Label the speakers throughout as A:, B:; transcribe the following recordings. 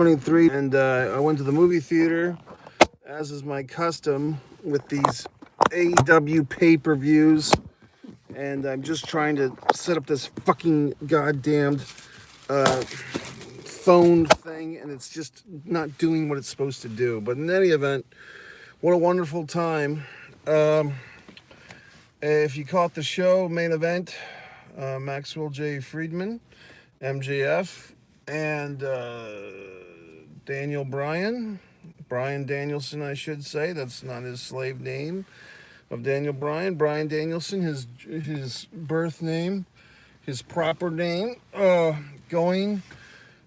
A: 23, and I went to the movie theater, as is my custom with these AEW pay-per-views, and I'm just trying to set up this fucking goddamned phone thing, and it's just not doing what it's supposed to do. But in any event, what a wonderful time. If you caught the show, main event, Maxwell J. Friedman, MJF, and Brian Danielson, I should say. That's not his slave name of Daniel Bryan. Brian Danielson, his birth name, his proper name. Going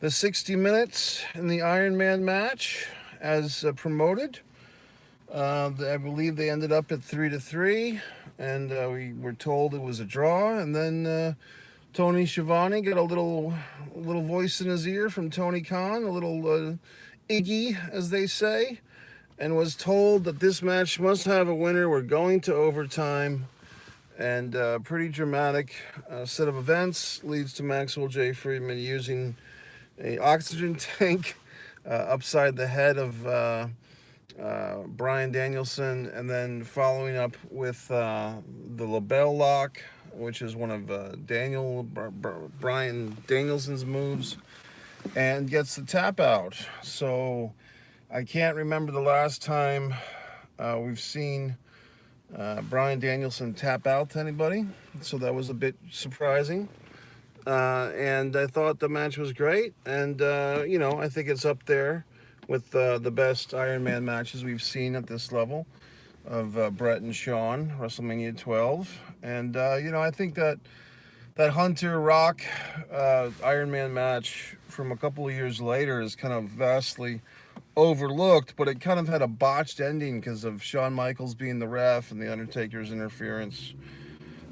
A: the 60 minutes in the Iron Man match as promoted. I believe they ended up at 3-3, and we were told it was a draw. And then Tony Schiavone got a little voice in his ear from Tony Khan, a little Iggy, as they say, and was told that this match must have a winner. We're going to overtime, and pretty dramatic set of events leads to Maxwell J. Friedman using an oxygen tank upside the head of Brian Danielson, and then following up with the LeBell lock, which is one of Brian Danielson's moves, and gets the tap out. So I can't remember the last time we've seen Brian Danielson tap out to anybody, so that was a bit surprising. And I thought the match was great, and I think it's up there with the best Iron Man matches we've seen at this level of Brett and Shawn, WrestleMania 12. And I think that Hunter Rock Iron Man match from a couple of years later is kind of vastly overlooked, but it kind of had a botched ending because of Shawn Michaels being the ref and the Undertaker's interference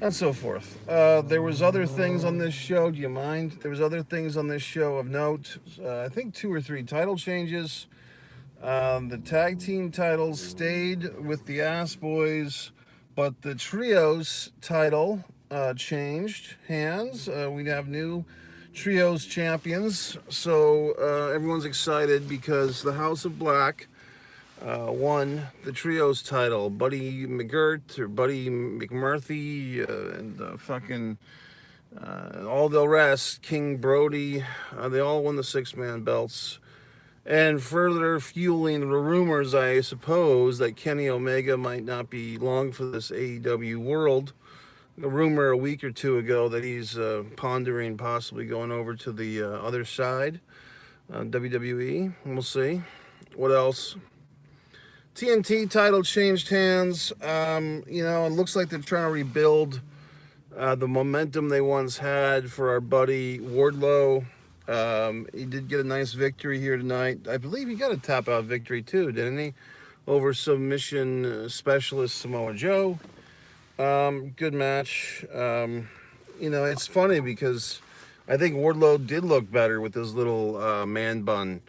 A: and so forth. There was other things on this show. Do you mind? There was other things on this show of note. I think 2 or 3 title changes. The tag team titles stayed with the Ass Boys, but the trios title changed hands. We have new trios champions, so everyone's excited because the House of Black won the trios title. Buddy McGirt or Buddy McMurphy and fucking all the rest, King Brody, they all won the 6-man belts. And further fueling the rumors, I suppose, that Kenny Omega might not be long for this AEW world. A rumor a week or two ago that he's pondering possibly going over to the other side, WWE. We'll see. What else? TNT title changed hands. It looks like they're trying to rebuild the momentum they once had for our buddy Wardlow. He did get a nice victory here tonight. I believe he got a tap-out victory too, didn't he? Over submission specialist Samoa Joe. Good match. It's funny because I think Wardlow did look better with his little man bun.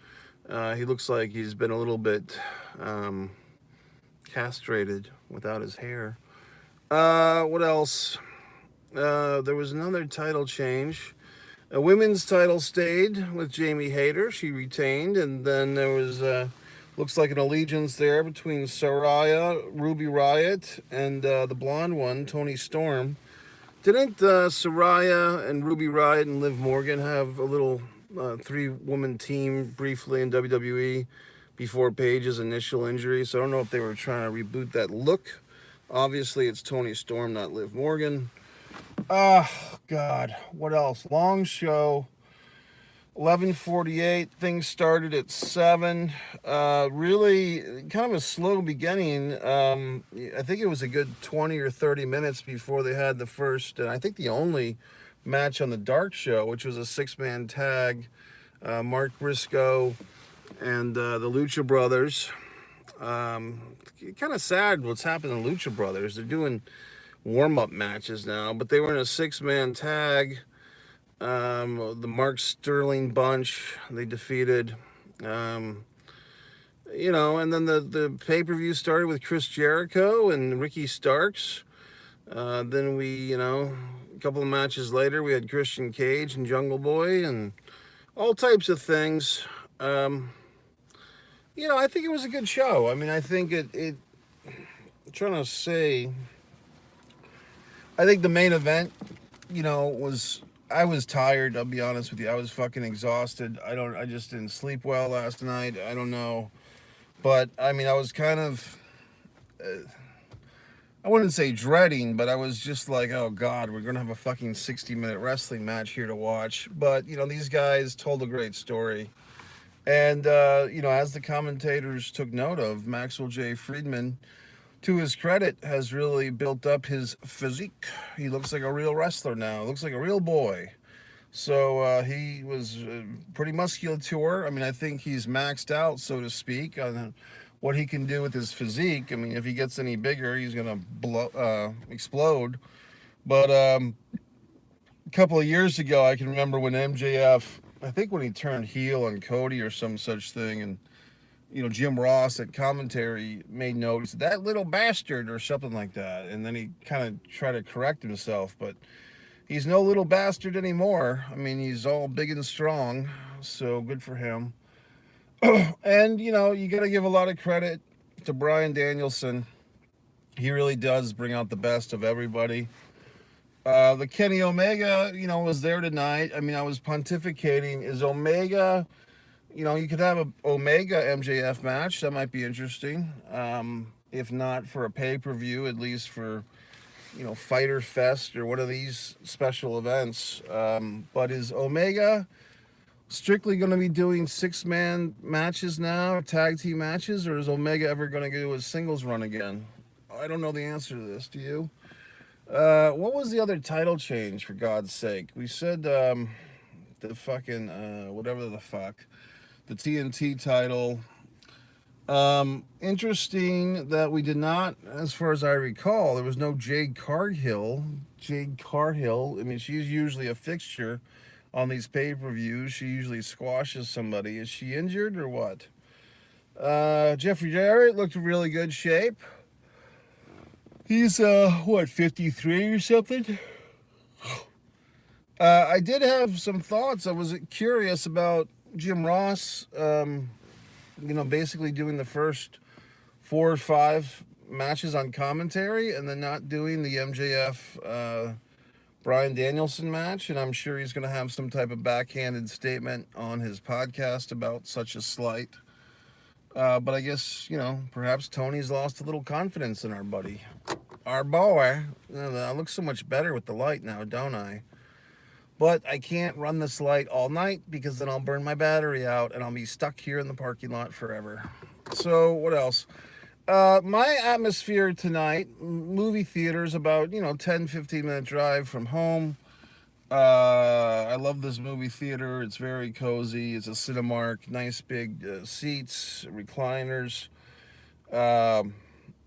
A: He looks like he's been a little bit castrated without his hair. What else? There was another title change. A women's title stayed with Jamie Hayter. She retained, and then there was looks like an allegiance there between Saraya, Ruby Riott, and the blonde one, Toni Storm. Didn't Saraya and Ruby Riott and Liv Morgan have a little 3-woman team briefly in WWE before Paige's initial injury? So I don't know if they were trying to reboot that look. Obviously, it's Toni Storm, not Liv Morgan. Oh, God. What else? Long show. 11:48. Things started at 7. Really kind of a slow beginning. I think it was a good 20 or 30 minutes before they had the first, and I think the only match on the Dark Show, which was a 6-man tag. Mark Briscoe and the Lucha Brothers. Kind of sad what's happened to Lucha Brothers. They're doing warm-up matches now, but they were in a 6-man tag. The Mark Sterling bunch they defeated. And then the pay-per-view started with Chris Jericho and Ricky Starks. Then we, a couple of matches later, we had Christian Cage and Jungle Boy and all types of things. I think it was a good show. I mean, I think I'm trying to say, I think the main event, I was tired. I'll be honest with you. I was fucking exhausted. I just didn't sleep well last night. I don't know. But, I mean, I was kind of, I wouldn't say dreading, but I was just like, oh God, we're going to have a fucking 60-minute wrestling match here to watch. But, these guys told a great story. And, as the commentators took note of, Maxwell J. Friedman, to his credit, has really built up his physique. He looks like a real wrestler now. Looks like a real boy. So he was pretty muscular. I mean, I think he's maxed out, so to speak, on what he can do with his physique. I mean, if he gets any bigger, he's going to explode. But a couple of years ago, I can remember when MJF, I think when he turned heel on Cody or some such thing, and Jim Ross at commentary made note, that little bastard or something like that. And then he kind of tried to correct himself, but he's no little bastard anymore. I mean, he's all big and strong, so good for him. And, you got to give a lot of credit to Bryan Danielson. He really does bring out the best of everybody. The Kenny Omega, was there tonight. I mean, I was pontificating. Is Omega... you could have a Omega MJF match. That might be interesting. If not for a pay-per-view, at least for, Fighter Fest or one of these special events. But is Omega strictly going to be doing 6-man matches now, tag team matches, or is Omega ever going to do a singles run again? I don't know the answer to this. Do you? What was the other title change, for God's sake? We said the fucking, whatever the fuck. The TNT title. Interesting that we did not, as far as I recall, there was no Jade Cargill. I mean, she's usually a fixture on these pay-per-views. She usually squashes somebody. Is she injured or what? Jeffrey Jarrett looked in really good shape. He's, 53 or something? I did have some thoughts. I was curious about Jim Ross, basically doing the first 4 or 5 matches on commentary and then not doing the MJF Bryan Danielson match. And I'm sure he's going to have some type of backhanded statement on his podcast about such a slight. But I guess, perhaps Tony's lost a little confidence in our buddy. Our boy. I look so much better with the light now, don't I? But I can't run this light all night because then I'll burn my battery out and I'll be stuck here in the parking lot forever. So what else? My atmosphere tonight, movie theaters, about, 10, 15 minute drive from home. I love this movie theater. It's very cozy. It's a Cinemark, nice big seats, recliners.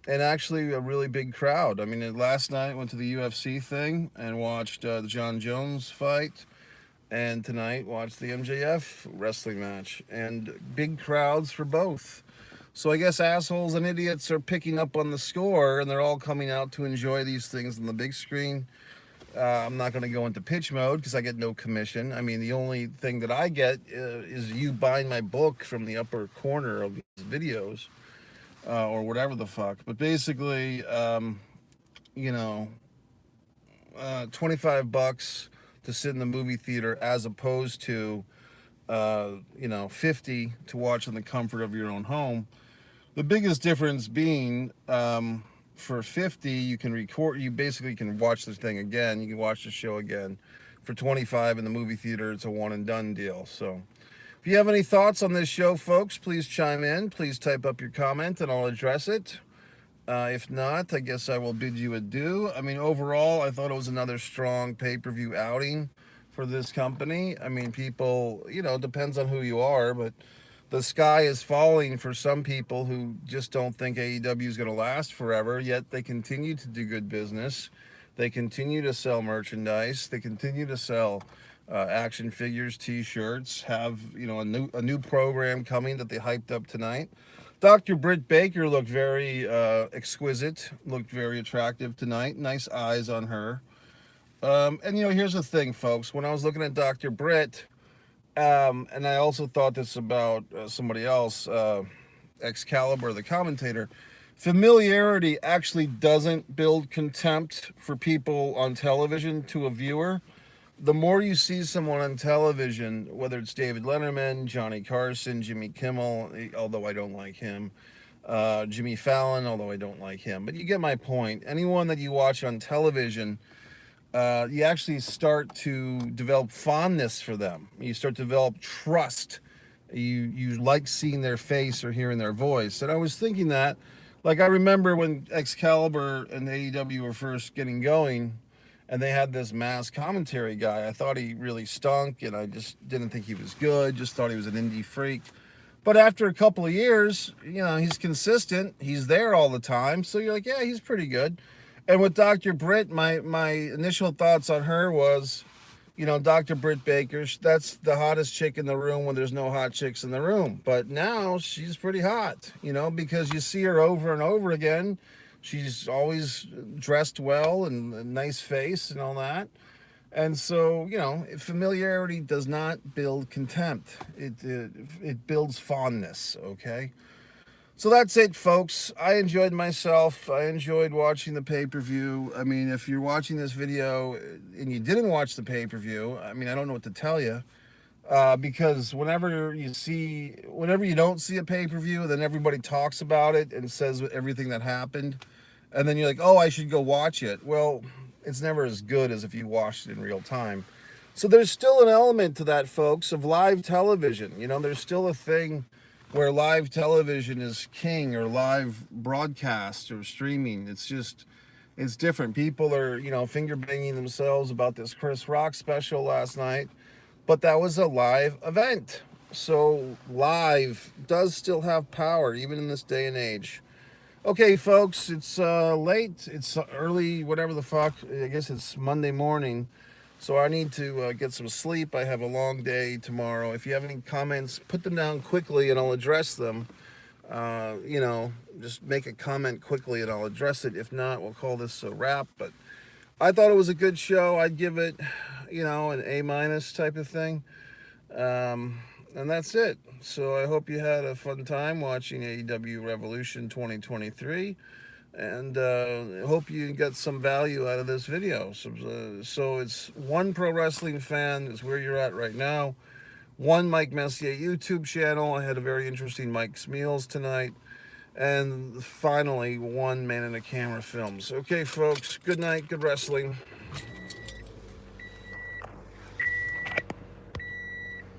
A: And actually a really big crowd. I mean, last night I went to the UFC thing and watched the John Jones fight. And tonight watched the MJF wrestling match. And big crowds for both. So I guess assholes and idiots are picking up on the score. And they're all coming out to enjoy these things on the big screen. I'm not going to go into pitch mode because I get no commission. I mean, the only thing that I get is you buying my book from the upper corner of these videos. Or whatever the fuck. But basically, $25 to sit in the movie theater as opposed to, 50 to watch in the comfort of your own home. The biggest difference being, for 50, you can record, you basically can watch the thing again. You can watch the show again. For 25 in the movie theater, it's a one and done deal. So, if you have any thoughts on this show, folks, please chime in. Please type up your comment and I'll address it. If not, I guess I will bid you adieu. I mean, overall, I thought it was another strong pay-per-view outing for this company. I mean, people, depends on who you are, but the sky is falling for some people who just don't think AEW is going to last forever, yet they continue to do good business. They continue to sell merchandise. They continue to sell action figures, t-shirts, have a new program coming that they hyped up tonight. Dr. Britt Baker looked very exquisite, looked very attractive tonight. Nice eyes on her. And here's the thing, folks. When I was looking at Dr. Britt, And I also thought this about somebody else, Excalibur, the commentator. Familiarity actually doesn't build contempt for people on television to a viewer. The more you see someone on television, whether it's David Letterman, Johnny Carson, Jimmy Kimmel, although I don't like him, Jimmy Fallon, although I don't like him, but you get my point. Anyone that you watch on television, you actually start to develop fondness for them. You start to develop trust. You like seeing their face or hearing their voice. And I was thinking that, like, I remember when Excalibur and AEW were first getting going, and they had this mass commentary guy. I thought he really stunk, and I just didn't think he was good. Just thought he was an indie freak. But after a couple of years, he's consistent. He's there all the time. So you're like, yeah, he's pretty good. And with Dr. Britt, my initial thoughts on her was, Dr. Britt Baker, that's the hottest chick in the room when there's no hot chicks in the room. But now she's pretty hot, because you see her over and over again. She's always dressed well and a nice face and all that. And so, familiarity does not build contempt. It builds fondness, okay? So that's it, folks. I enjoyed myself. I enjoyed watching the pay-per-view. I mean, if you're watching this video and you didn't watch the pay-per-view, I don't know what to tell you. Because whenever you don't see a pay-per-view, then everybody talks about it and says everything that happened. And then you're like, oh, I should go watch it. Well, it's never as good as if you watched it in real time. So there's still an element to that, folks, of live television. There's still a thing where live television is king, or live broadcast or streaming. It's different. People are, finger banging themselves about this Chris Rock special last night, but that was a live event. So live does still have power, even in this day and age. Okay, folks, it's late. It's early, whatever the fuck. I guess it's Monday morning. So I need to get some sleep. I have a long day tomorrow. If you have any comments, put them down quickly and I'll address them. Just make a comment quickly and I'll address it. If not, we'll call this a wrap. But I thought it was a good show. I'd give it, an A- type of thing. And that's it. So I hope you had a fun time watching AEW Revolution 2023. And hope you got some value out of this video. So it's one pro wrestling fan is where you're at right now. One Mike Messier YouTube channel. I had a very interesting Mike's Meals tonight. And finally, one Man in a Camera Films. Okay, folks, good night, good wrestling.